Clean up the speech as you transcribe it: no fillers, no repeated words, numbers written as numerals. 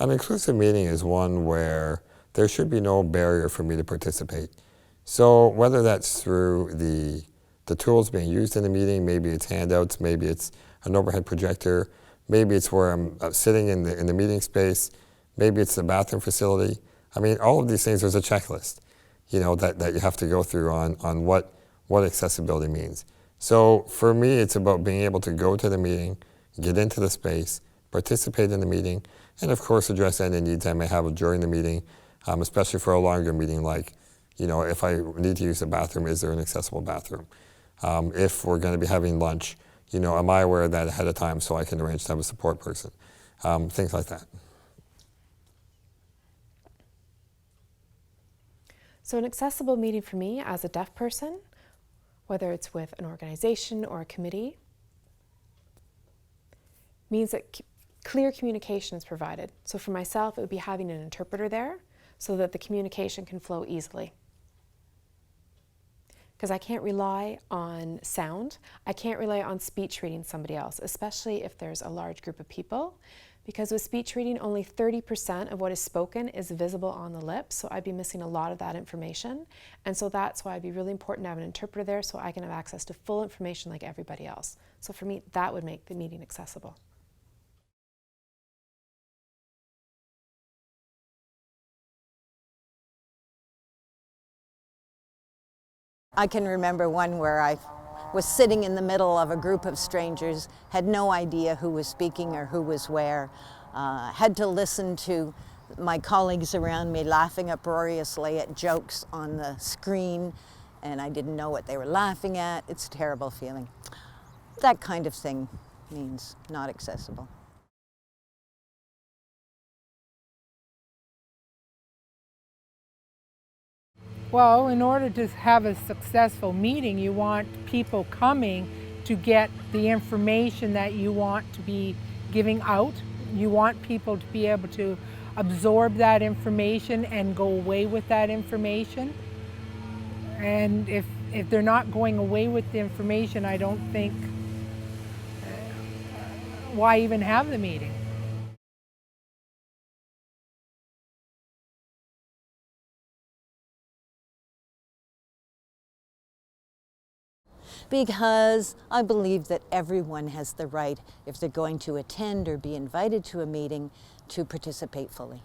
An inclusive meeting is one where there should be no barrier for me to participate. So whether that's through the tools being used in the meeting, maybe it's handouts, maybe it's an overhead projector, maybe it's where I'm sitting in the meeting space, maybe it's the bathroom facility. I mean, all of these things, there's a checklist, that you have to go through on what accessibility means. So for me, it's about being able to go to the meeting, get into the space, participate in the meeting, and of course address any needs I may have during the meeting, especially for a longer meeting, like, if I need to use the bathroom, is there an accessible bathroom? If we're going to be having lunch, am I aware of that ahead of time so I can arrange to have a support person? Things like that. So an accessible meeting for me as a deaf person, whether it's with an organization or a committee, means that clear communication is provided. So for myself, it would be having an interpreter there so that the communication can flow easily. Because I can't rely on sound. I can't rely on speech reading somebody else, especially if there's a large group of people. Because with speech reading, only 30% of what is spoken is visible on the lips, so I'd be missing a lot of that information. And so that's why it'd be really important to have an interpreter there so I can have access to full information like everybody else. So for me, that would make the meeting accessible. I can remember one where I was sitting in the middle of a group of strangers, had no idea who was speaking or who was where, had to listen to my colleagues around me laughing uproariously at jokes on the screen, and I didn't know what they were laughing at. It's a terrible feeling. That kind of thing means not accessible. Well, in order to have a successful meeting, you want people coming to get the information that you want to be giving out. You want people to be able to absorb that information and go away with that information. And if they're not going away with the information, I don't think, why even have the meeting? Because I believe that everyone has the right, if they're going to attend or be invited to a meeting, to participate fully.